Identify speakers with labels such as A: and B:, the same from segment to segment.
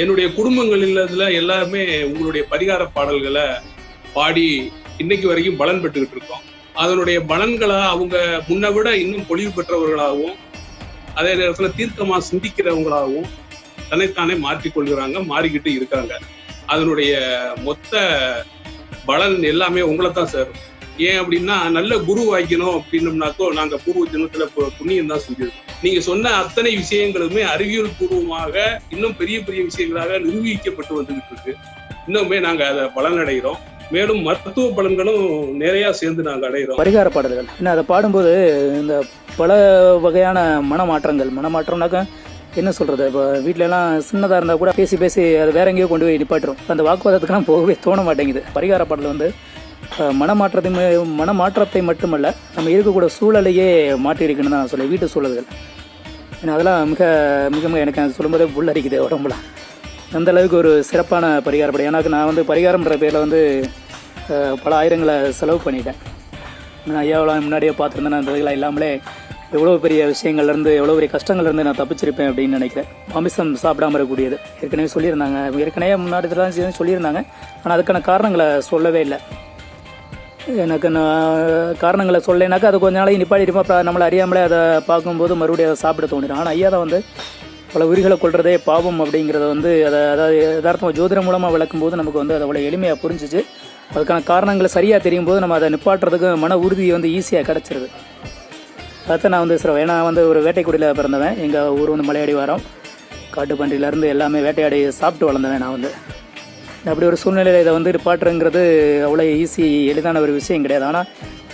A: என்னுடைய குடும்பங்களில் எல்லாருமே உங்களுடைய பரிகார பாடல்களை பாடி இன்னைக்கு வரைக்கும் பலன் பெற்றுக்கிட்டு இருக்கோம். அதனுடைய பலன்களை அவங்க முன்ன விட இன்னும் பொலிவு பெற்றவர்களாகவும் அதே நேரத்தில் தீர்க்கமா சிந்திக்கிறவங்களாகவும் தன்னைத்தானே மாற்றிக்கொள்கிறாங்க, மாறிக்கிட்டு இருக்காங்க. அதனுடைய மொத்த பலன் எல்லாமே உங்களை தான் சேரும். ஏன் அப்படின்னா, நல்ல குரு வாய்க்கணும் அப்படின்னம்னாக்கோ நாங்க பூர்வ ஜென்மத்துல புண்ணியம் தான் செஞ்சிருக்கோம். நீங்க சொன்ன அத்தனை விஷயங்களுமே அறிவியல் பூர்வமாக இன்னும் பெரிய பெரிய விஷயங்களாக நிரூபிக்கப்பட்டு வந்துகிட்டு இருக்கு. இன்னுமே நாங்க அதை பலனடைகிறோம். மேலும் மருத்துவ பலன்களும் நிறைய சேர்ந்து நாங்கள் அடைகிறோம்.
B: பரிகார பாடல்கள் என்ன, அதை பாடும்போது இந்த பல வகையான மனமாற்றம்னாக்கா என்ன சொல்றது, இப்போ வீட்டிலலாம் சின்னதாக இருந்தால் கூட பேசி பேசி அதை வேற எங்கேயோ கொண்டு போய் நிப்பாட்டுரும். அந்த வாக்குவாதத்துக்கெல்லாம் போகவே தோண மாட்டேங்குது. பரிகார பாடல் வந்து மனமாற்றத்தை மட்டுமல்ல, நம்ம இருக்கக்கூடிய சூழலையே மாற்றிருக்குன்னு தான் நான் சொல்லுவேன். வீட்டு சூழல்கள் ஏன்னா அதெல்லாம் மிக மிக மிக எனக்கு அது சொல்லும்போதே புல்லரிக்குது உடம்புல. அந்த அளவுக்கு ஒரு சிறப்பான பரிகார படம். எனக்கு நான் வந்து பரிகாரம்ன்ற பேரில் வந்து பல ஆயிரங்களை செலவு பண்ணிட்டேன். நான் ஐயாவெல்லாம் முன்னாடியே பார்த்துருந்தேன். அந்த இதெல்லாம் இல்லாமலே எவ்வளோ பெரிய விஷயங்கள்லேருந்து எவ்வளோ பெரிய கஷ்டங்கள்லேருந்து நான் தப்பிச்சிருப்பேன் அப்படின்னு நினைக்கிறேன். மாமிசம் சாப்பிடாமல் இருக்கக்கூடியது ஏற்கனவே சொல்லியிருந்தாங்க, ஏற்கனவே முன்னாடி இதெல்லாம் சொல்லியிருந்தாங்க. ஆனால் அதுக்கான காரணங்களை சொல்லவே இல்லை. எனக்கு நான் காரணங்களை சொல்லேனாக்கா அது கொஞ்ச நாளைக்கு நிப்பாட்டிருப்போம். அப்புறம் நம்மளை அறியாமலே அதை பார்க்கும்போது மறுபடியும் அதை சாப்பிட தோணிடும். ஆனால் ஐயா தான் வந்து பல உயிர்களை கொள்றதே பாவம் அப்படிங்கிறத வந்து அதாவது யதார்த்தமாக ஜோதிடம் மூலமாக விளக்கும்போது நமக்கு வந்து அதை அவ்வளோ எளிமையாக புரிஞ்சிச்சு. அதுக்கான காரணங்களை சரியாக தெரியும் போது நம்ம அதை நிப்பாட்டுறதுக்கு மன உறுதி வந்து ஈஸியாக கிடச்சிருது. அதான் நான் வந்து சொல்லுவேன். ஏன்னா வந்து ஒரு வேட்டைக்குடியில் பிறந்தவன். எங்கள் ஊர் வந்து மலையாடி வாரம், காட்டுப்பன்றியிலேருந்து எல்லாமே வேட்டையாடி சாப்பிட்டு வளர்ந்தவன் நான் வந்து. அப்படி ஒரு சூழ்நிலையில் இதை வந்து நிப்பாட்டுறங்கிறது அவ்வளோ எளிதான ஒரு விஷயம் கிடையாது. ஆனால்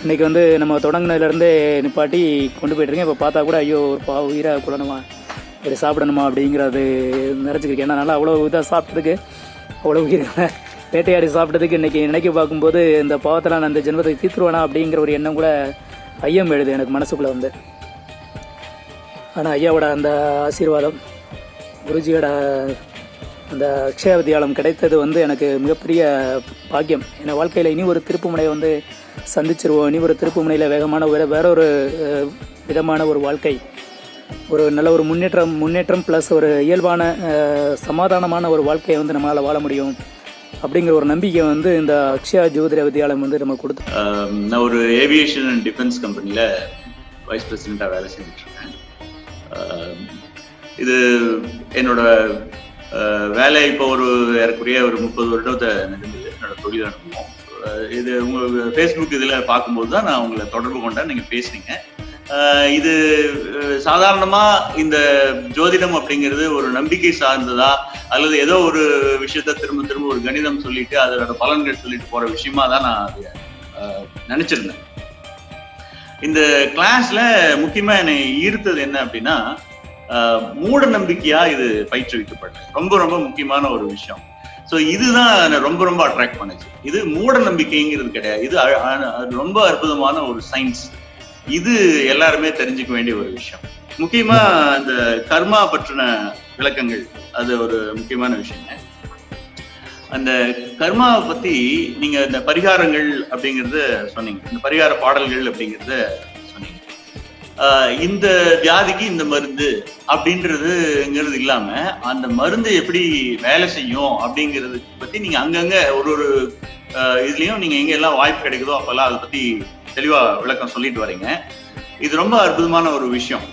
B: இன்றைக்கி வந்து நம்ம தொடங்கினதுலேருந்தே நிப்பாட்டி கொண்டு போய்ட்டுருக்கேன். இப்போ பார்த்தா கூட ஐயோ ஒரு உயிரை கொள்ளணுமா, இப்படி சாப்பிடணுமா அப்படிங்கிறது நினச்சிக்கிருக்கேன். ஏன்னா நல்லா அவ்வளோ இதாக சாப்பிட்டதுக்கு, அவ்வளோ உயிரை வேட்டையாடி சாப்பிட்டதுக்கு இன்றைக்கி நினைக்க பார்க்கும்போது இந்த பாவத்தில் நான் இந்த ஜென்மத்தை தீர்த்துருவேனா அப்படிங்கிற ஒரு எண்ணம் கூட ஐயம் எழுது எனக்கு மனசுக்குள்ளே வந்து. ஆனால் ஐயாவோட அந்த ஆசீர்வாதம், குருஜியோட அந்த அக்ஷய வித்யாலம் கிடைத்தது வந்து எனக்கு மிகப்பெரிய பாக்கியம். என் வாழ்க்கையில் இனி ஒரு திருப்புமுனையை வந்து சந்திச்சிருவோம். இனி ஒரு திருப்புமுனையில் வேகமான வேற ஒரு விதமான ஒரு வாழ்க்கை, ஒரு நல்ல ஒரு முன்னேற்றம் ப்ளஸ் ஒரு இயல்பான சமாதானமான ஒரு வாழ்க்கையை வந்து நம்மளால் வாழ முடியும் அப்படிங்கிற ஒரு நம்பிக்கை வந்து இந்த அக்ஷயா ஜோதிட வித்யாலயம் வந்து நம்ம கொடுத்து.
C: நான் ஒரு ஏவியேஷன் அண்ட் டிஃபென்ஸ் கம்பெனியில் வைஸ் பிரசிடெண்ட்டாக வேலை செஞ்சுட்ருக்கேன். இது என்னோட வேலை இப்போ ஏறக்குறைய ஒரு 30 வருடத்தை நடந்தது என்னோட தொழில் அனுபவம். இது உங்கள் ஃபேஸ்புக் இதில் பார்க்கும்போது தான் நான் உங்களை தொடர்பு கொண்டேன். நீங்கள் பேசுனீங்க. இது சாதாரணமாக இந்த ஜோதிடம் அப்படிங்கிறது ஒரு நம்பிக்கை சார்ந்ததா அல்லது ஏதோ ஒரு விஷயத்த திரும்ப திரும்ப ஒரு கணிதம் சொல்லிட்டு அதோட பலன்கள் சொல்லிட்டு போகிற விஷயமா தான் நான் அதை நினச்சிருந்தேன். இந்த கிளாஸில் முக்கியமாக என்னை ஈர்த்தது என்ன அப்படின்னா, மூட நம்பிக்கையா இது பயிற்றுவிக்கப்பட்டது. ரொம்ப ரொம்ப முக்கியமான ஒரு விஷயம். ஸோ இதுதான் ரொம்ப ரொம்ப அட்ராக்ட் பண்ணுச்சு. இது மூட நம்பிக்கைங்கிறது கிடையாது, இது ரொம்ப அற்புதமான ஒரு சயின்ஸ். இது எல்லாருமே தெரிஞ்சுக்க வேண்டிய ஒரு விஷயம். முக்கியமா இந்த கர்மா பற்றின விளக்கங்கள் அது ஒரு முக்கியமான விஷயங்க. அந்த கர்மாவை பத்தி நீங்க இந்த பரிகாரங்கள் அப்படிங்கறத சொன்னீங்க, இந்த பரிகார பாடல்கள் அப்படிங்கறத சொன்னீங்க. இந்த வியாதிக்கு இந்த மருந்து அப்படின்றதுங்கிறது இல்லாம அந்த மருந்து எப்படி வேலை செய்யும் அப்படிங்கிறது பத்தி நீங்க அங்கங்க ஒரு இதுலயும் நீங்க எங்க எல்லாம் வாய்ப்பு கிடைக்குதோ அப்பெல்லாம் அதை பத்தி தெளிவா விளக்கம் சொல்லிட்டு வரீங்க. இது ரொம்ப அற்புதமான ஒரு விஷயம்.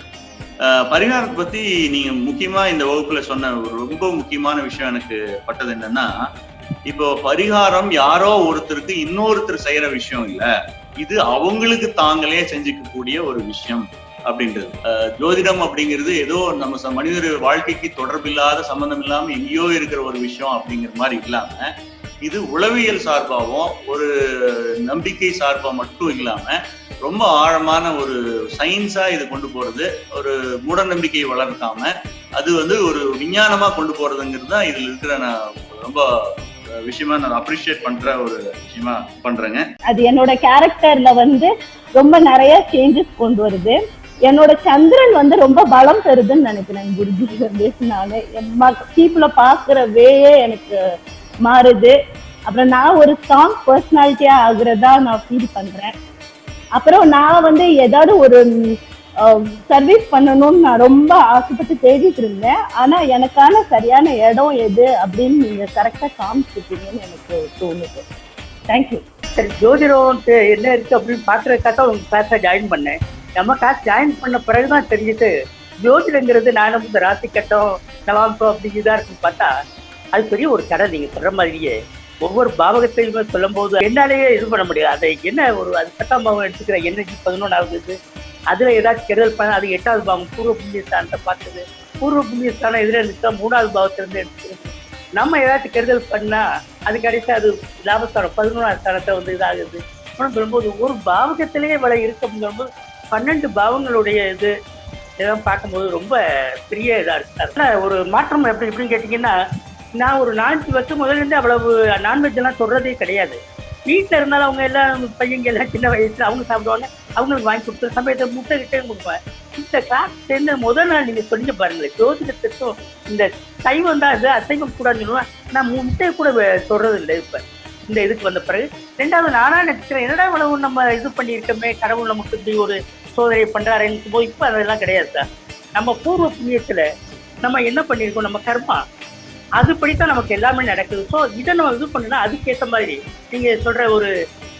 C: பரிகாரத்தை பத்தி நீங்க முக்கியமா இந்த வகுப்புல சொன்ன ஒரு ரொம்ப முக்கியமான விஷயம் எனக்கு பட்டது என்னன்னா, இப்போ பரிகாரம் யாரோ ஒருத்தருக்கு இன்னொருத்தர் செய்யற விஷயம் இல்ல, இது அவங்களுக்கு தாங்களே செஞ்சுக்கக்கூடிய ஒரு விஷயம் அப்படின்றது. ஜோதிடம் அப்படிங்கிறது ஏதோ நம்ம மனிதர் வாழ்க்கைக்கு தொடர்பில்லாத சம்பந்தம் இல்லாம எங்கேயோ இருக்கிற ஒரு விஷயம் அப்படிங்கிற மாதிரி இல்லாம, இது உளவியல் சார்பாகவும் ஒரு நம்பிக்கை சார்பா மட்டும் இல்லாம ரொம்ப ஆழமான ஒரு சயின்ஸா இது கொண்டு போறது, ஒரு மூட நம்பிக்கையை வளர்க்காம அது ஒரு விஞ்ஞானமா கொண்டு போறதுங்கிறது தான் இதுல இருக்கிற நான் ரொம்ப விஷயமா நான் அப்ரிஷியேட் பண்ற ஒரு விஷயமா பண்றேங்க. அது
D: என்னோட கேரக்டர்ல ரொம்ப நிறைய சேஞ்சஸ் கொண்டு வருது. என்னோட சந்திரன் ரொம்ப பலம் தருதுன்னு நினைக்கிறேன். குருஜி பீப்புளை பாக்குற வேயே எனக்கு மாறுது. அப்புறம் நான் ஒரு ஸ்ட்ராங் பர்சனாலிட்டியா ஆகுறதா நான் ஃபீல் பண்றேன். அப்புறம் நான் ஏதாவது ஒரு சர்வீஸ் பண்ணணும்னு நான் ரொம்ப ஆசைப்பட்டு தேடிட்டு இருந்தேன். ஆனா எனக்கான சரியான இடம் எது அப்படின்னு நீங்க கரெக்டா காமிச்சிருக்கீங்கன்னு எனக்கு தோணுது. தேங்க்யூ.
E: சரி, ஜோதிடம்ட்டு என்ன இருக்கு அப்படின்னு பாக்குறதுக்காக உங்க கிளாஸை ஜாயின் பண்ணேன். நம்ம கிளாஸ் ஜாயின் பண்ண பிறகுதான் தெரிஞ்சுட்டு ஜோதிடங்கிறது நானும் இந்த ராசி கட்டம் கலாம்சம் அப்படிங்கிறதா இருக்குன்னு பார்த்தா அது பெரிய ஒரு கடை. நீங்க சொல்ற மாதிரியே ஒவ்வொரு பாவகத்தையுமே சொல்லும் போது என்னாலேயே இது பண்ண முடியாது. அதை என்ன ஒரு அது 10ஆம் பாவம் எடுத்துக்கிற எனர்ஜி 11ஆவது, அதுல ஏதாச்சும் கெடுதல் பண்ண அது 8வது பாவம் பூர்வ புண்ணியஸ்தானத்தை பார்த்தது. பூர்வ புண்ணியஸ்தானம் எதிர இருந்துச்சா 3வது பாவத்திலிருந்து எடுத்துக்கிறது. நம்ம ஏதாச்சும் கெடுதல் பண்ணா அது கடைசி அது லாபஸ்தானம் 11ஆம் ஸ்தானத்தை வந்து இதாகுது. ஆனால் சொல்லும்போது ஒரு பாவகத்திலேயே இவ்வளவு இருக்கும்போது 12 பாவங்களுடைய இது இதெல்லாம் பார்க்கும்போது ரொம்ப பெரிய இதா இருக்கு. ஒரு மாற்றம் எப்படி எப்படின்னு கேட்டீங்கன்னா, நான் ஒரு 4 வருஷம் முதல்ல இருந்து அவ்வளவு நான்வெஜ் எல்லாம் சொல்றதே கிடையாது. வீட்டில் இருந்தாலும் அவங்க எல்லாம் பையங்க எல்லாம் சின்ன வயசுல அவங்க சாப்பிடுவாங்க, அவங்களுக்கு வாங்கி கொடுத்து சமயத்தை முட்டை கிட்டே கொடுப்பேன். இந்த கிளாஸ் சேர்ந்து முதல் நாள் நீங்க சொல்லிங்க பாருங்களேன், ஜோதிடத்துக்கும் இந்த சைவம் தான் இது, அசைவம் கூடாதுன்னு சொல்லுவேன். நான் முட்டையை கூட சொல்றது இல்லை இப்ப இந்த இதுக்கு வந்த பிறகு. 2வது நானா நினைக்கிறேன், என்னடா இவ்வளவு நம்ம இது பண்ணியிருக்கோமே, கடவுள் நமக்கு இப்படி ஒரு சோதனை பண்றாருன்னு போது இப்ப அதெல்லாம் கிடையாது சார். நம்ம பூர்வ புண்ணியத்துல நம்ம என்ன பண்ணியிருக்கோம், நம்ம கர்மா அதுபடித்தான் நமக்கு எல்லாமே நடக்குது. ஸோ இதை நம்ம இது பண்ணுனா அதுக்கேற்ற மாதிரி நீங்க சொல்ற ஒரு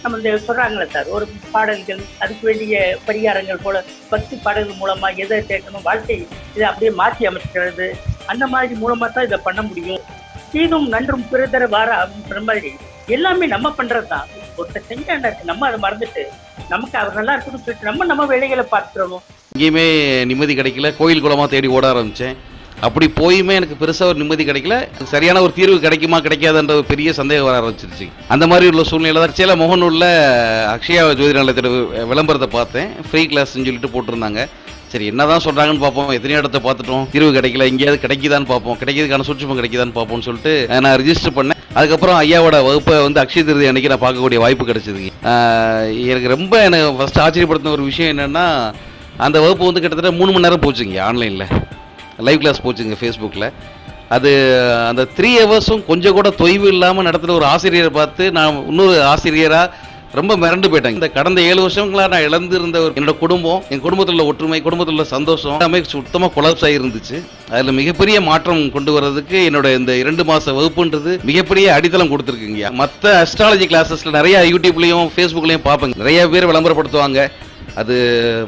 E: நம்ம இந்த சொல்றாங்களே சார், ஒரு பாடல்கள் அதுக்கு வேண்டிய பரிகாரங்கள் போல பக்தி பாடல்கள் மூலமா எதை கேட்கணும், வாழ்க்கை இதை அப்படியே மாற்றி அமைக்கிறது, அந்த மாதிரி மூலமா தான் இதை பண்ண முடியும். தீதும் நன்றும் பிறதர வார அப்படின்ற மாதிரி எல்லாமே நம்ம பண்றதுதான். ஒருத்தர் செஞ்சா இருக்கு, நம்ம அதை மறந்துட்டு நமக்கு அவர் நல்லா இருக்குன்னு சொல்லிட்டு நம்ம வேலைகளை பார்த்துக்கிறோம்.
F: எங்கேயுமே நிம்மதி கிடைக்கல, கோயில் குளமா தேடி ஓட ஆரம்பிச்சேன். அப்படி போயுமே எனக்கு பெருசாக ஒரு நிம்மதி கிடைக்கல. சரியான ஒரு தீர்வு கிடைக்குமா கிடைக்காதுன்ற ஒரு பெரிய சந்தேகம் வர ஆரம்பிச்சிருச்சு. அந்த மாதிரி உள்ள சூழ்நிலை தான் சேலம் முகநூல்ல அக்ஷயா ஜோதிட நிலையத்தோட விளம்பரத்தை பார்த்தேன். ஃப்ரீ கிளாஸ்ன்னு சொல்லிட்டு போட்டிருந்தாங்க. சரி என்னதான் சொல்றாங்கன்னு பார்ப்போம், எத்தனையோ இடத்த பார்த்துட்டோம், தீர்வு கிடைக்கல, எங்கேயாவது கிடைக்குதான்னு பார்ப்போம், கிடைக்கிறதுக்கான சூட்சுமம் கிடைக்குதான்னு பார்ப்போம்னு சொல்லிட்டு நான் ரிஜிஸ்டர் பண்ணேன். அதுக்கப்புறம் ஐயாவோட வகுப்பை வந்து அக்ஷய திருதி அன்னைக்கு நான் பார்க்கக்கூடிய வாய்ப்பு கிடைச்சதுங்க. எனக்கு ரொம்ப எனக்கு ஃபர்ஸ்ட் ஆச்சரியப்படுத்தின ஒரு விஷயம் என்னன்னா, அந்த வகுப்பு வந்து கிட்டத்தட்ட 3 மணி நேரம் போச்சுங்க. ஆன்லைனில் லைவ் கிளாஸ் போச்சுங்க ஃபேஸ்புக்கில். அது அந்த 3 ஹவர்ஸும் கொஞ்சம் கூட தொய்வு இல்லாமல் நடத்துகிற ஒரு ஆசிரியரை பார்த்து நான் இன்னொரு ஆசிரியராக ரொம்ப மிரண்டு போயிட்டாங்க. இந்த கடந்த 7 வருஷங்களாக நான் இழந்திருந்த ஒரு என்னோட குடும்பம், என் குடும்பத்தில் உள்ள ஒற்றுமை, குடும்பத்தில் உள்ள சந்தோஷம் எல்லாமே சுத்தமாக கொலாப்ஸ் ஆகிருந்துச்சு. அதில் மிகப்பெரிய மாற்றம் கொண்டு வர்றதுக்கு என்னோட இந்த 2 மாத வகுப்புன்றது மிகப்பெரிய அடித்தளம் கொடுத்துருக்குங்க. மற்ற அஸ்ட்ராலஜி கிளாஸஸில் நிறைய யூடியூப்லையும் ஃபேஸ்புக்லையும் பார்ப்பேங்க, நிறைய பேர் விளம்பரப்படுத்துவாங்க. அது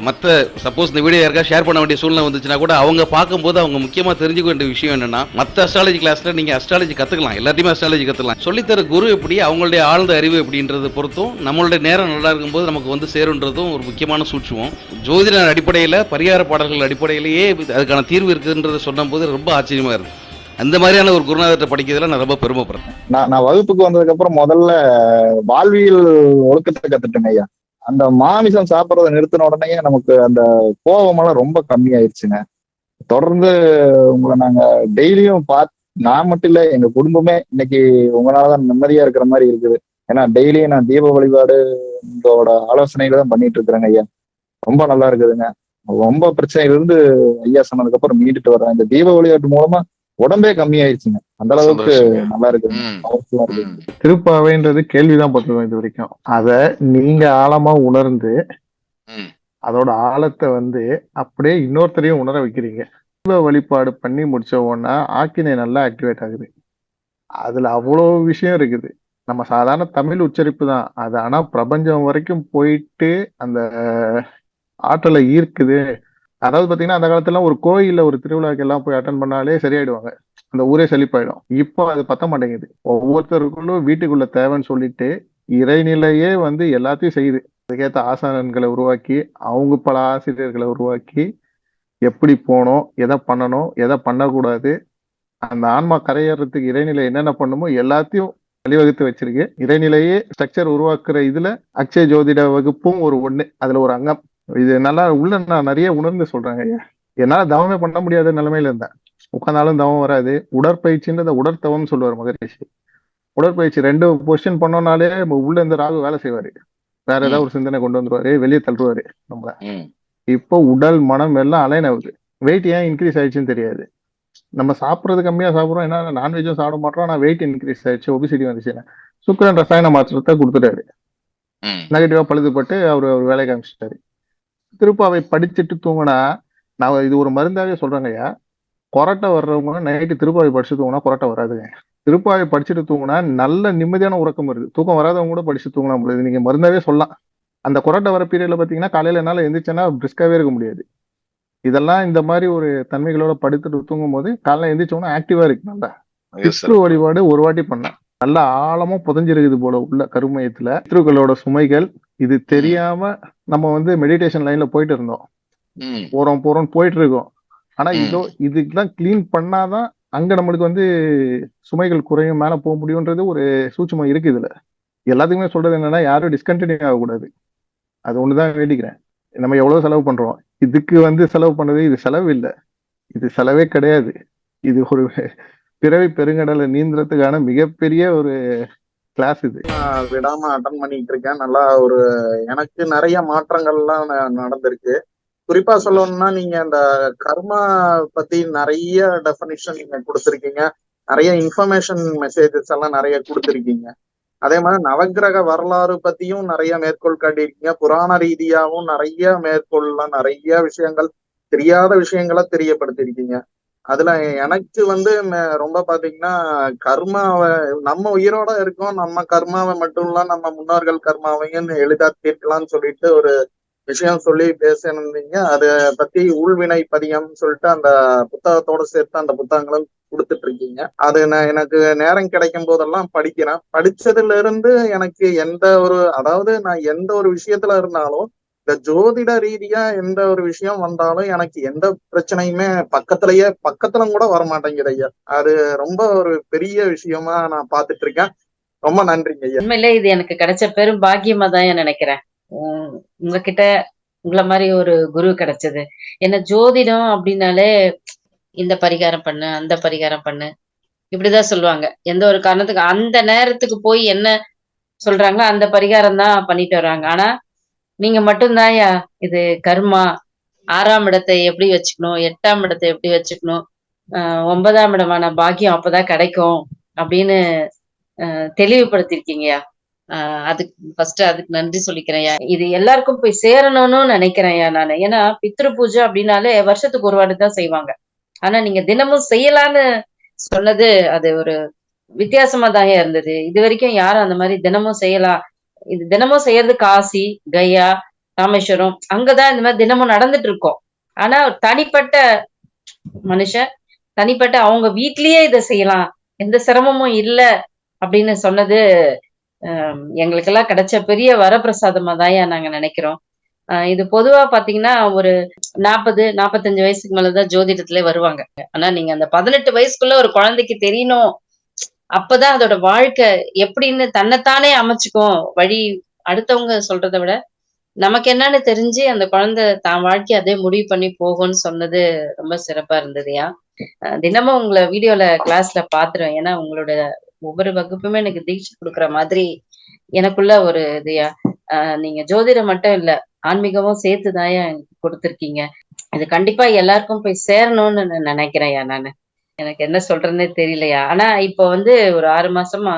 F: மற்ற சப்போஸ் இந்த வீடியோ யாருக்கா ஷேர் பண்ண வேண்டிய சூழ்நிலை வந்துச்சுன்னா கூட அவங்க பார்க்கும்போது அவங்க முக்கியமாக தெரிஞ்சுக்க வேண்டிய விஷயம் என்னன்னா, மற்ற அஸ்ட்ராலஜி கிளாஸில் நீங்கள் அஸ்ட்ராலஜி கற்றுக்கலாம், எல்லாத்தையுமே அஸ்ட்ராலஜி கற்றுக்கலாம். சொல்லித்தர குரு எப்படி, அவங்களுடைய ஆழ்ந்த அறிவு எப்படின்றது பொறுத்தும் நம்மளுடைய நேரம் நல்லா இருக்கும்போது நமக்கு வந்து சேருன்றதும் ஒரு முக்கியமான சூட்சுமம். ஜோதிட அடிப்படையில் பரிகார பாடல்கள் அடிப்படையிலேயே அதுக்கான தீர்வு இருக்குன்றதை சொன்னபோது ரொம்ப ஆச்சரியமாக இருக்குது. அந்த மாதிரியான ஒரு குருநாதத்தை படிக்கிறதுல நான் ரொம்ப பெருமைப்படுறேன்.
G: நான் வகுப்புக்கு வந்ததுக்கு அப்புறம் முதல்ல வாழ்வியல் ஒழுக்கத்தை கத்துட்டேன் ஐயா. அந்த மாமிசம் சாப்பிட்றத நிறுத்தின உடனே நமக்கு அந்த கோபமெல்லாம் ரொம்ப கம்மியாயிருச்சுங்க. தொடர்ந்து உங்களை நாங்க டெய்லியும் நான் மட்டும் இல்ல, எங்க குடும்பமே இன்னைக்கு உங்களாலதான் நிம்மதியா இருக்கிற மாதிரி இருக்குது. ஏன்னா டெய்லியும் நான் தீப வழிபாடு உங்களோட ஆலோசனையில தான் பண்ணிட்டு இருக்கிறேங்க ஐயா. ரொம்ப நல்லா இருக்குதுங்க. ரொம்ப பிரச்சனையில இருந்து ஐயா சொன்னதுக்கு அப்புறம் மீண்டுட்டு வர்றேன். இந்த தீப வழிபாட்டு மூலமா உடம்பே கம்மியாயிருச்சுங்க. அந்த அளவுக்கு நல்லா இருக்கு.
H: திருப்பாவைன்றது கேள்விதான் பட்டிருக்கோம் இது வரைக்கும். அத நீங்க ஆழமா உணர்ந்து அதோட ஆழத்தை வந்து அப்படியே இன்னொருத்தரையும் உணர வைக்கிறீங்க. தீப வழிபாடு பண்ணி முடிச்ச உடனே ஆக்கினை நல்லா ஆக்டிவேட் ஆகுது. அதுல அவ்வளோ விஷயம் இருக்குது. நம்ம சாதாரண தமிழ் உச்சரிப்பு தான் அது, ஆனா பிரபஞ்சம் வரைக்கும் போயிட்டு அந்த ஆற்றலை ஈர்க்குது. அதாவது பாத்தீங்கன்னா அந்த காலத்துல ஒரு கோயில்ல ஒரு திருவிழாக்கு எல்லாம் போய் அட்டன் பண்ணாலே சரியாயிடுவாங்க, அந்த ஊரே செழிப்பாயிடும். இப்போ அது பத்த மாட்டேங்குது. ஒவ்வொருத்தருக்குள்ளும் வீட்டுக்குள்ள தேவைன்னு சொல்லிட்டு இறைநிலையே வந்து எல்லாத்தையும் செய்யுது. அதுக்கேற்ற ஆசாரன்களை உருவாக்கி, அவங்க பல ஆசிரியர்களை உருவாக்கி, எப்படி போகணும், எதை பண்ணணும், எதை பண்ணக்கூடாது, அந்த ஆன்மா கரையேறதுக்கு இறைநிலை என்னென்ன பண்ணுமோ எல்லாத்தையும் வழிவகுத்து வச்சிருக்கு. இறைநிலையே ஸ்ட்ரக்சர் உருவாக்குற இதுல அக்ஷய ஜோதிட வகுப்பும் ஒண்ணு, அதுல ஒரு அங்கம். இது நல்லா உள்ள நான் நிறைய உணர்ந்து சொல்றேங்க. என்னால தவமே பண்ண முடியாத நிலைமையில இருந்தேன். உட்காந்தாலும் தவம் வராது. உடற்பயிற்சின்றத உடற்தவம் சொல்லுவார் மகரிஷி. உடற்பயிற்சி 2 பொசிஷன் பண்ணோம்னாலே உள்ள இருந்து ராகு வேலை செய்வாரு. வேற ஏதாவது ஒரு சிந்தனை கொண்டு வந்துருவாரு, வெளியே தள்ளுவாரு நம்மள. இப்போ உடல் மனம் எல்லாம் அலைன் ஆகுது. வெயிட் ஏன் இன்க்ரீஸ் ஆயிடுச்சுன்னு தெரியாது. நம்ம சாப்பிட்றது கம்மியா சாப்பிட்றோம், ஏன்னா நான்வெஜ்ஜும் சாப்பிட மாட்டோம், ஆனா வெயிட் இன்க்ரீஸ் ஆயிடுச்சு, ஒபிசிட்டி வந்துச்சுன்னா சுக்கிரன் ரசாயன மாற்றத்தை கொடுத்துட்டாரு. நெகட்டிவா பழுதுபட்டு அவர் வேலையை காமிச்சிட்டாரு. திருப்பாவை படிச்சுட்டு தூங்கினா, நான் இது ஒரு மருந்தாவே சொல்றேங்க ஐயா. கொரட்டை வர்றவங்க நைட்டு திருப்பாவை படிச்சு தூங்கினா கொரட்டை வராதுங்க. திருப்பாவை படிச்சுட்டு தூங்கினா நல்ல நிம்மதியான உறக்கம் வருது. தூக்கம் வராதவங்க கூட படிச்சு தூங்கலாம் போல. நீங்க மருந்தாவே சொல்லலாம். அந்த கொரட்டை வர பீரியட்ல பாத்தீங்கன்னா காலையில என்னால எந்திரிச்சேன்னா பிரிஸ்காவே இருக்க முடியாது. இதெல்லாம் இந்த மாதிரி ஒரு தன்மைகளோட படுத்துட்டு தூங்கும் போது காலைல எந்திரிச்சோன்னா ஆக்டிவா இருக்கு. நல்லா பித்ரு வழிபாடு ஒரு வாட்டி பண்ணேன். நல்லா ஆழமா புதைஞ்சிருக்குது போல உள்ள கருமையத்துல பித்ருக்களோட சுமைகள். இது தெரியாம நம்ம மெடிடேஷன் லைன்ல போயிட்டு இருந்தோம். போறோம் போயிட்டு இருக்கோம். ஆனா இதுதான் கிளீன் பண்ணாதான் அங்க நம்மளுக்கு சுமைகள் குறையும், மேல போக முடியும்ன்றது ஒரு சூட்சுமம் இருக்கு இதுல. எல்லாத்துக்குமே சொல்றது என்னன்னா, யாரும் டிஸ்கண்டினியூ ஆகக்கூடாது. அது ஒண்ணுதான் வேண்டிக்கிறேன். நம்ம எவ்வளவு செலவு பண்றோம், இதுக்கு செலவு பண்ணது இது செலவு இல்லை, இது செலவே கிடையாது. இது ஒரு பிறவி பெருங்கடலை நீந்துறதுக்கான மிகப்பெரிய ஒரு கிளாஸ். இது
G: விடாம அட்டன் பண்ணிட்டு இருக்கேன். நல்லா ஒரு எனக்கு நிறைய மாற்றங்கள்லாம் நடந்திருக்கு. குறிப்பா சொல்லணும்னா, நீங்க அந்த கர்மா பத்தி நிறைய டெஃபினிஷன் நீங்க கொடுத்துருக்கீங்க. நிறைய இன்ஃபர்மேஷன் மெசேஜஸ் எல்லாம் நிறைய கொடுத்துருக்கீங்க. அதே மாதிரி நவக்கிரக வரலாறு பத்தியும் நிறைய மேற்கோள் காட்டியிருக்கீங்க. புராண ரீதியாகவும் நிறைய மேற்கோள்லாம் நிறைய விஷயங்கள், தெரியாத விஷயங்களை தெரியப்படுத்திருக்கீங்க. அதுல எனக்கு ரொம்ப பாத்தீங்கன்னா, கர்மாவை நம்ம உயிரோட இருக்கோம், நம்ம கர்மாவை மட்டும் இல்ல நம்ம முன்னோர்கள் கர்மாவையும் எளிதா தீர்க்கலாம்னு சொல்லிட்டு ஒரு விஷயம் சொல்லி பேசியிருந்தீங்க. அதை பத்தி ஊழ்வினை பதியம் சொல்லிட்டு அந்த புத்தகத்தோட சேர்த்து அந்த புத்தகங்களும் கொடுத்துட்டு இருக்கீங்க. அது எனக்கு நேரம் கிடைக்கும் போதெல்லாம் படிக்கிறேன். படிச்சதுல இருந்து எனக்கு அதாவது நான் எந்த ஒரு விஷயத்துல இருந்தாலும், இந்த ஜோதிட ரீதியா எந்த ஒரு விஷயம் வந்தாலும் எனக்கு எந்த பிரச்சனையுமே பக்கத்துல கூட வர மாட்டேங்குது ஐயா. அது ரொம்ப ஒரு பெரிய விஷயமா நான் பாத்துட்டு இருக்கேன். ரொம்ப நன்றிங்க ஐயா.
I: உண்மையிலே இது எனக்கு கிடைச்ச பெரும் பாக்கியமா தான் நினைக்கிறேன். உங்ககிட்ட உங்களை மாதிரி ஒரு குரு கிடைச்சது. என்ன ஜோதிடம் அப்படின்னாலே இந்த பரிகாரம் பண்ணு, அந்த பரிகாரம் பண்ணு, இப்படிதான் சொல்லுவாங்க. எந்த ஒரு காரணத்துக்கு அந்த நேரத்துக்கு போய் என்ன சொல்றாங்களோ அந்த பரிகாரம் தான் பண்ணிட்டு வர்றாங்க. ஆனா நீங்க மட்டும்தான் இது கர்மா, 6ஆம் இடத்தை எப்படி வச்சுக்கணும், 8ஆம் இடத்தை எப்படி வச்சுக்கணும், 9ஆம் இடமான பாக்கியம் அப்பதான் கிடைக்கும் அப்படின்னு தெளிவுபடுத்திருக்கீங்கயா. அதுக்கு ஃபர்ஸ்ட் அதுக்கு நன்றி சொல்லிக்கிறேன்யா. இது எல்லாருக்கும் போய் சேரணும்னு நினைக்கிறேன்யா நானு. ஏன்னா பித்ரு பூஜை அப்படின்னாலே வருஷத்துக்கு ஒரு வாட்டி தான் செய்வாங்க. ஆனா நீங்க தினமும் செய்யலான்னு சொன்னது அது ஒரு வித்தியாசமா தான் இருந்தது. இது வரைக்கும் யாரும் அந்த மாதிரி தினமும் செய்யலாம், இது தினமும் செய்யறது காசி, கயா, ராமேஸ்வரம் அங்கதான் இந்த மாதிரி தினமும் நடந்துட்டு இருக்கோம். ஆனா தனிப்பட்ட மனுஷன் தனிப்பட்ட அவங்க வீட்லயே இதை செய்யலாம், எந்த சிரமமும் இல்லை அப்படின்னு சொன்னது எங்களுக்கெல்லாம் கிடைச்ச பெரிய வரப்பிரசாதமா தான் நாங்க நினைக்கிறோம். இது பொதுவா பாத்தீங்கன்னா ஒரு 40-45 வயசுக்கு மேலதான் ஜோதிடத்திலே வருவாங்க. ஆனா நீங்க அந்த 18 வயசுக்குள்ள ஒரு குழந்தைக்கு தெரியணும், அப்பதான் அதோட வாழ்க்கை எப்படின்னு தன்னைத்தானே அமைச்சுக்கும் வழி. அடுத்தவங்க சொல்றதை விட நமக்கு என்னன்னு தெரிஞ்சு அந்த குழந்தை தான் வாழ்க்கையை அதே முடிவு பண்ணி போகும்னு சொன்னது ரொம்ப சிறப்பா இருந்ததுயா. தினமும் உங்களை வீடியோல கிளாஸ்ல பாத்துருவேன். ஏன்னா உங்களோட ஒவ்வொரு வகுப்புமே எனக்கு தீட்சை கொடுக்குற மாதிரி எனக்குள்ள ஒரு இதுயா. நீங்க ஜோதிடம் மட்டும் இல்ல, ஆன்மீகமும் சேர்த்துதான் எனக்கு கொடுத்துருக்கீங்க. இது கண்டிப்பா எல்லாருக்கும் போய் சேரணும்னு நினைக்கிறேன்யா. நானு எனக்கு என்ன சொல்றேன்னே தெரியலையா. ஆனா இப்போ ஒரு 6 மாசமா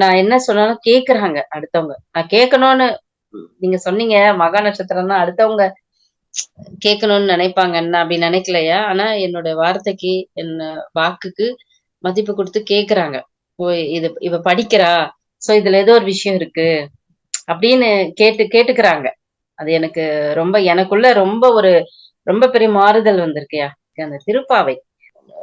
I: நான் என்ன சொன்னாலும் கேக்குறாங்க அடுத்தவங்க. நான் கேட்கணும்னு நீங்க சொன்னீங்க, மகா நட்சத்திரம்னா அடுத்தவங்க கேட்கணும்னு நினைப்பாங்க, என்ன அப்படி நினைக்கலையா. ஆனா என்னோட வார்த்தைக்கு என்ன வாக்குக்கு மதிப்பு கொடுத்து கேக்குறாங்க. இவ படிக்கிறா, சோ இதுல ஏதோ ஒரு விஷயம் இருக்கு அப்படின்னு கேட்டுக்கிறாங்க. அது எனக்கு எனக்குள்ள ரொம்ப பெரிய மாறுதல் வந்திருக்குயா. அந்த திருப்பாவை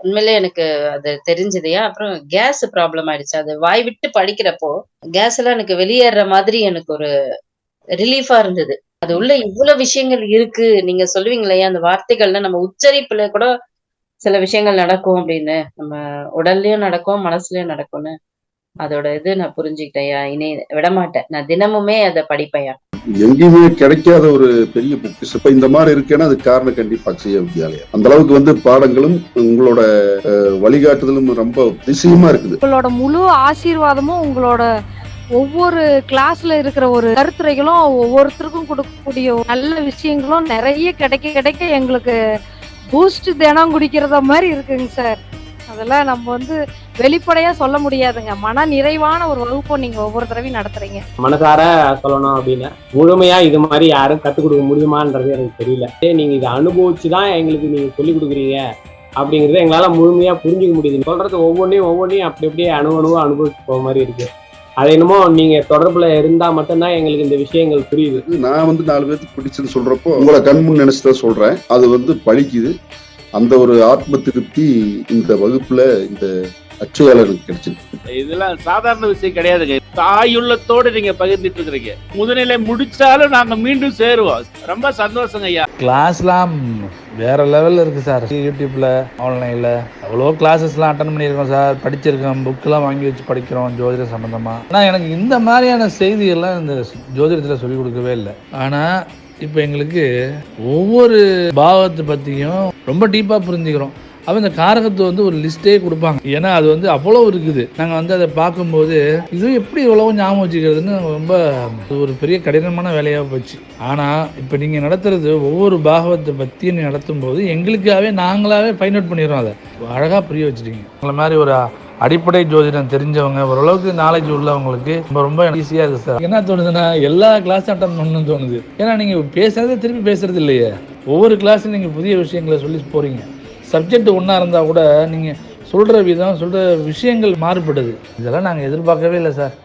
I: உண்மையிலே எனக்கு அது தெரிஞ்சதையா. அப்புறம் கேஸ் ப்ராப்ளம் ஆயிடுச்சு. அது வாய் விட்டு படிக்கிறப்போ கேஸ் எல்லாம் எனக்கு வெளியேற மாதிரி எனக்கு ஒரு ரிலீஃபா இருந்தது. அது உள்ள இவ்வளவு விஷயங்கள் இருக்கு. நீங்க சொல்லுவீங்களையா அந்த வார்த்தைகள்ல நம்ம உச்சரிப்புல கூட சில விஷயங்கள் நடக்கும் அப்படின்னு, நம்ம உடல்லயும் நடக்கும் மனசுலயும் நடக்கும்னு அதோட இது நான் புரிஞ்சுக்கிட்டேயா. இனி விடமாட்டேன், நான் தினமுமே அதை படிப்பேயா.
J: எங்கேயுமே கிடைக்காத ஒரு பெரிய பொக்கிஷம். இப்ப இந்த மாதிரி இருக்குன்னா அது காரணம் கண்டிப்பா அக்ஷய வித்யாலயா. அந்த அளவுக்கு பாடங்களும் உங்களோட வழிகாட்டுதலும் ரொம்ப அதிசயமா இருக்குது.
K: உங்களோட முழு ஆசீர்வாதமும் உங்களோட ஒவ்வொரு கிளாஸ்ல இருக்கிற ஒரு கருத்துரைகளும் ஒவ்வொருத்தருக்கும் கொடுக்கக்கூடிய நல்ல விஷயங்களும் நிறைய கிடைக்க எங்களுக்கு பூஸ்ட் தினம் குடிக்கிறத மாதிரி இருக்குங்க சார். அதெல்லாம் நம்ம வெளிப்படையா சொல்ல முடியாதுங்க. மன நிறைவான ஒரு வகுப்பை நீங்க ஒவ்வொரு தடவையும் நடத்துறீங்க.
L: மனசார சொல்லணும் அப்படின்னு முழுமையா இது மாதிரி யாரும் கத்துக் கொடுக்க முடியுமான்றது எனக்கு தெரியல. நீங்க இதை அனுபவிச்சுதான் எங்களுக்கு நீங்க சொல்லிக் கொடுக்குறீங்க அப்படிங்கறத எங்களால முழுமையா புரிஞ்சுக்க முடியுது. சொல்றது ஒவ்வொன்றையும் அப்படி அப்படியே அனுபவிச்சு போக மாதிரி இருக்கு. அது என்னமோ நீங்க தொடர்புல இருந்தா மட்டும்தான் எங்களுக்கு இந்த விஷயங்கள் புரியுது.
J: நான் 4 பேருக்கு பிடிச்சுன்னு சொல்றப்போ உங்களை கண்முன் நினைச்சுதான் சொல்றேன். அது பழிக்குது. அந்த ஒரு ஆத்ம திருப்தி இந்த வகுப்புல இந்த அச்சையாளருக்கு கிடைச்சிருக்கு.
M: இதெல்லாம் சாதாரண விஷயம் கிடையாதுங்க. தாயுள்ளத்தோடு நீங்க பகிர்ந்துட்டு இருக்கிறீங்க. முதுநிலை முடிச்சாலும் நாங்க மீண்டும் சேருவோம். ரொம்ப சந்தோஷங்க ஐயா.
N: கிளாஸ்லாம் வேற லெவல்ல இருக்கு சார். யூடியூப்ல ஆன்லைன்ல அவ்வளோ கிளாஸஸ்லாம் அட்டன் பண்ணியிருக்கோம் சார். படிச்சிருக்கோம், புக்கெல்லாம் வாங்கி வச்சு படிக்கிறோம் ஜோதிடம் சம்பந்தமா. ஆனால் எனக்கு இந்த மாதிரியான செய்திகள்லாம் இந்த ஜோதிடத்தில் சொல்லிக் கொடுக்கவே இல்லை. ஆனால் இப்போ எங்களுக்கு ஒவ்வொரு பாவத்தை பற்றியும் ரொம்ப டீப்பாக புரிஞ்சுக்கிறோம். அப்போ இந்த காரகத்தை ஒரு லிஸ்ட்டே கொடுப்பாங்க. ஏன்னா அது அவ்வளோ இருக்குது. நாங்கள் அதை பார்க்கும்போது இது எப்படி இவ்வளோ ஞாபகம் வச்சுக்கிறதுன்னு ரொம்ப ஒரு பெரிய கடினமான வேலையாக போச்சு. ஆனால் இப்போ நீங்கள் நடத்துறது ஒவ்வொரு பாகவத்தை பற்றி நடத்தும் போது எங்களுக்காகவே நாங்களாவே ஃபைண்ட் அவுட் பண்ணிடுறோம். அதை அழகாக புரிய வச்சுட்டீங்க. உங்களை மாதிரி ஒரு அடிப்படை ஜோதிடம் தெரிஞ்சவங்க, ஓரளவுக்கு நாலேஜ் உள்ளவங்களுக்கு ரொம்ப ஈஸியாக இருக்குது சார். என்ன தோணுதுன்னா எல்லா கிளாஸும் அட்டன் பண்ணணும்னு தோணுது. ஏன்னா நீங்கள் பேசுறதே திருப்பி பேசுறது இல்லையே. ஒவ்வொரு கிளாஸும் நீங்கள் புதிய விஷயங்களை சொல்லி போகிறீங்க. சப்ஜெக்ட் ஒன்றா இருந்தால் கூட நீங்கள் சொல்கிற விதம், சொல்கிற விஷயங்கள் மாறுபடுது. இதெல்லாம் நாங்கள் எதிர்பார்க்கவே இல்லை சார்.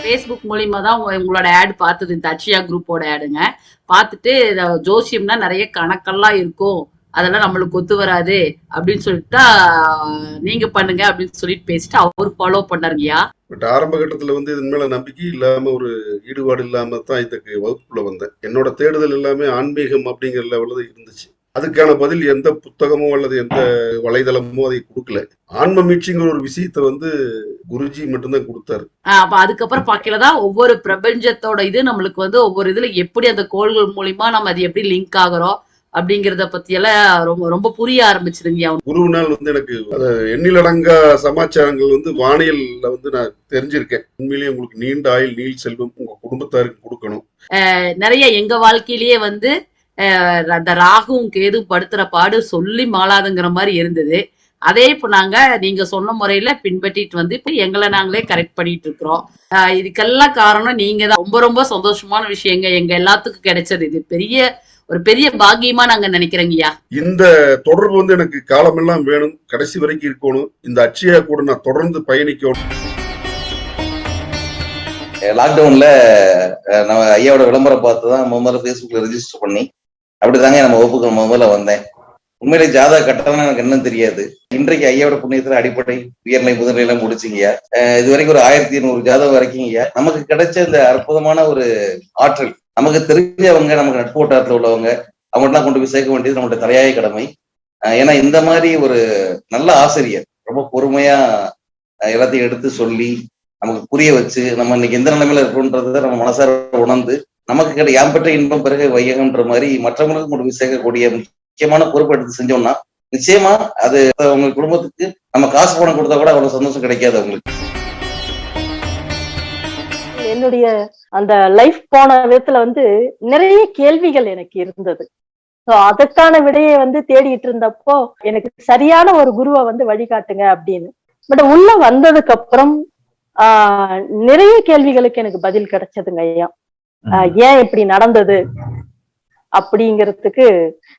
O: ஃபேஸ்புக் மூலியமா தான் உங்களோட ஆட் பார்த்தது. இந்த அட்சயா குரூப்போட ஆடுங்க பார்த்துட்டு ஜோசியம்னா நிறைய கணக்கெல்லாம் இருக்கும், அதெல்லாம் நம்மளுக்கு ஒத்து வராது அப்படின்னு சொல்லிட்டா நீங்க பண்ணுங்க அப்படின்னு சொல்லிட்டு பேசிட்டு அவரு ஃபாலோ பண்ணாருங்கய்யா.
J: பட் ஆரம்ப கட்டத்துல இதன் மேல நம்பிக்கை இல்லாம ஒரு ஈடுபாடு இல்லாம தான் இதுக்கு வகுப்புக்குள்ள வந்தேன். என்னோட தேடுதல் எல்லாமே ஆன்மீகம் அப்படிங்கிற லெவலில் தான் இருந்துச்சு. அதுக்கான பதில் எந்த புத்தகமோ அல்லது எந்த வலைதளமோ அதை கொடுக்கல. ஆன்ம மீட்சிங்கிற ஒரு விஷயத்த குருஜி மட்டும்தான் கொடுத்தாரு.
O: அப்ப அதுக்கப்புறம் பாக்கலதான் ஒவ்வொரு பிரபஞ்சத்தோட இது நம்மளுக்கு ஒவ்வொரு இதுல எப்படி அந்த கோள்கள் மூலியமா நம்ம அது எப்படி லிங்க் ஆகுறோம் அப்படிங்கறத பத்தி எல்லாம் ரொம்ப ரொம்ப புரிய ஆரம்பிச்சிருங்க.
J: குருவினால் எனக்கு எண்ணிலடங்கா சமாச்சாரங்கள் வானியல்ல நான் தெரிஞ்சிருக்கேன். உண்மையிலேயே உங்களுக்கு நீண்ட ஆயுள், நீள் செல்வம் உங்க குடும்பத்தாருக்கு கொடுக்கணும்.
O: நிறைய எங்க வாழ்க்கையிலேயே அந்த ராகும் கேது படுத்துற பாடு சொல்லி மாளாதுங்கிற மாதிரி இருந்தது. அதே இப்போ நீங்க சொன்ன முறையில பின்பற்றிட்டு இப்ப எங்களை நாங்களே கரெக்ட் பண்ணிட்டு இருக்கிறோம். இதுக்கெல்லாம் காரணம் நீங்க தான். ரொம்ப ரொம்ப சந்தோஷமான விஷயங்க எங்க எல்லாத்துக்கும் கிடைச்சது. இது ஒரு பெரிய பாக்கியமா நாங்க நினைக்கிறேங்கய்யா.
J: இந்த தொடர்பு எனக்கு காலமெல்லாம் வேணும், கடைசி வரைக்கும் இருக்கணும். இந்த அட்சயா கூட நான் தொடர்ந்து பயணிக்கணும்.
F: லாக்டவுன்ல நம்ம ஐயாவோட விளம்பரம் பார்த்துதான் முதல்ல ஃபேஸ்புக்ல ரெஜிஸ்டர் பண்ணி அப்படிதாங்க நம்ம வகுப்புக்கு முதல்ல வந்தேன். உண்மையிலே ஜாதக கட்டணம் எனக்கு என்ன தெரியாது. இன்றைக்கு ஐயாவோட புண்ணியத்துல அடிப்படை, உயர்நிலை, முதுநிலை முடிச்சுங்கய்யா. இது வரைக்கும் ஒரு 1200 ஜாதகம் வரைக்கும்யா நமக்கு கிடைச்ச இந்த அற்புதமான ஒரு ஆற்றல். நமக்கு தெரிஞ்சவங்க, நமக்கு நட்பு வட்டாரத்துல உள்ளவங்க அவங்கள்ட்டலாம் கொண்டு போய் சேர்க்க வேண்டியது நம்மளுடைய தலையாய கடமை. ஏன்னா இந்த மாதிரி ஒரு நல்ல ஆசிரியர் ரொம்ப பொறுமையா எல்லாத்தையும் எடுத்து சொல்லி நமக்கு புரிய வச்சு நம்ம இன்னைக்கு எந்த நிலைமையில இருக்கோன்றத நம்ம மனசார உணர்ந்து நமக்கு யாம் பெற்ற இன்பம் பிறகு வையகன்ற மாதிரி மற்றவங்களுக்கு கொண்டு போய் சேர்க்கக்கூடிய முக்கியமான பொறுப்பு எடுத்து செஞ்சோம்னா நிச்சயமா அது அவங்க குடும்பத்துக்கு நம்ம காசு பணம் கொடுத்தா கூட அவ்வளவு சந்தோஷம் கிடைக்காது அவங்களுக்கு.
D: என்னுடைய அந்த லைஃப் போன விதத்துல நிறைய கேள்விகள் எனக்கு இருந்தது. அதற்கான விடையை தேடிட்டு இருந்தப்போ எனக்கு சரியான ஒரு குருவை வழிகாட்டுங்க அப்படின்னு. பட் உள்ள வந்ததுக்கு அப்புறம் நிறைய கேள்விகளுக்கு எனக்கு பதில் கிடைச்சதுங்க ஐயா. ஏன் இப்படி நடந்தது அப்படிங்கிறதுக்கு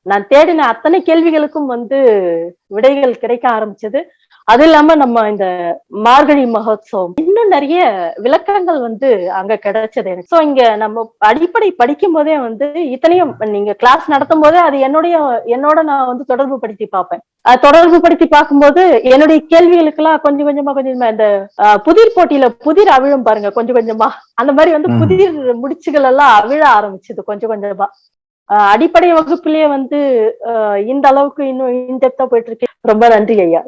D: நான் தேடின அத்தனை கேள்விகளுக்கும் விடைகள் கிடைக்க ஆரம்பிச்சது. அது இல்லாம நம்ம இந்த மார்கழி மகோத்சவம் இன்னும் நிறைய விளக்கங்கள் அங்க கிடைச்சது எனக்கு. சோ இங்க நம்ம அடிப்படை படிக்கும் போதே இத்தனையும் நீங்க கிளாஸ் நடத்தும் போதே அது என்னோட நான் தொடர்பு படுத்தி பார்ப்பேன். தொடர்பு படுத்தி பார்க்கும்போது என்னுடைய கேள்விகளுக்கு எல்லாம் கொஞ்சம் கொஞ்சமா இந்த புதிர் போட்டியில புதிர் அவிழும் பாருங்க, கொஞ்சம் கொஞ்சமா அந்த மாதிரி புதிர் முடிச்சுகள் எல்லாம் அவிழ ஆரம்பிச்சது கொஞ்சம் கொஞ்சமா. அடிப்படை வகுப்புலயே இந்த அளவுக்கு இன்னும் இன்டெப்தா போயிட்டு இருக்கு. ரொம்ப நன்றி ஐயா.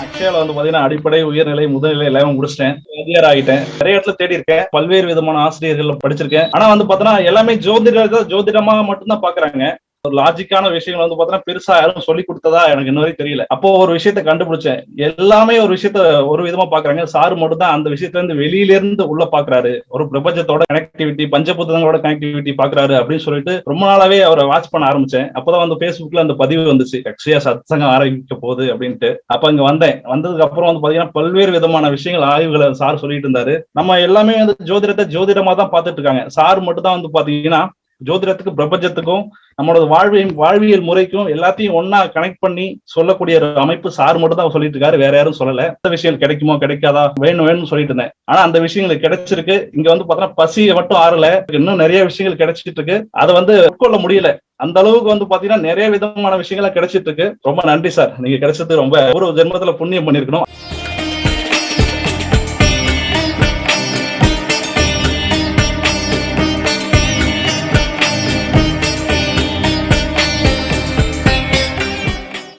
P: அக்ஷயால பாத்தீங்கன்னா அடிப்படை, உயர்நிலை, முதுநிலை எல்லாமே முடிச்சிட்டேன். அதிகாரி ஆகிட்டேன். நிறைய இடத்துல தேடி இருக்கேன். பல்வேறு விதமான ஆசிரியர்கள் படிச்சிருக்கேன். ஆனா பாத்தீங்கன்னா எல்லாமே ஜோதிடமா மட்டும்தான் பாக்குறாங்க. ஒரு லாஜிக்கான விஷயங்கள் வந்து பாத்தீங்கன்னா பெருசா யாரும் சொல்லி கொடுத்ததா எனக்கு இன்ன வரைக்கும் தெரியல. அப்போ ஒரு விஷயத்த கண்டுபிடிச்சேன். எல்லாமே ஒரு விஷயத்த ஒரு விதமா பாக்குறாங்க, சார் மட்டும் தான் அந்த விஷயத்துல இருந்து வெளியில இருந்து உள்ள பாக்குறாரு, ஒரு பிரபஞ்சத்தோட கனெக்டிவிட்டி, பஞ்சபூதங்களோட கனெக்டிவிட்டி பாக்குறாரு அப்படின்னு சொல்லிட்டு ரொம்ப நாளாவே அவரை வாட்ச் பண்ண ஆரம்பிச்சேன். அப்பதான் வந்து Facebookல அந்த பதிவு வந்துச்சு, அக்ஷயா சத்சங்கம் ஆரம்பிக்க போகுது அப்படின்ட்டு. அப்ப அங்க வந்ததுக்கு அப்புறம் வந்து பாத்தீங்கன்னா பல்வேறு விதமான விஷயங்கள் ஆய்வுகளை சார் சொல்லிட்டு இருந்தாரு. நம்ம எல்லாமே வந்து ஜோதிடத்தை ஜோதிடமா தான் பார்த்துட்டு இருக்காங்க. சார் மட்டும் தான் வந்து பாத்தீங்கன்னா ஜோதிடத்துக்கும் பிரபஞ்சத்துக்கும் நம்மளோட வாழ்வியல் முறைக்கும் எல்லாத்தையும் ஒன்னா கனெக்ட் பண்ணி சொல்லக்கூடிய ஒரு அமைப்பு சார் மட்டும் தான் சொல்லிட்டு இருக்காரு, வேற யாரும் சொல்லல. அந்த விஷயம் கிடைக்குமோ கிடைக்காதா வேணும்னு சொல்லிட்டு இருந்தேன். ஆனா அந்த விஷயங்கள் கிடைச்சிருக்கு. இங்க வந்து பாத்தீங்கன்னா பசியை மட்டும் ஆறல, இன்னும் நிறைய விஷயங்கள் கிடைச்சிட்டு இருக்கு. அதை வந்து உட்கொள்ள முடியல. அந்த அளவுக்கு வந்து பாத்தீங்கன்னா நிறைய விதமான விஷயங்களா கிடைச்சிட்டு இருக்கு. ரொம்ப நன்றி சார், நீங்க கிடைச்சது ரொம்ப ஒரு ஜென்மத்துல புண்ணியம் பண்ணிருக்கணும்.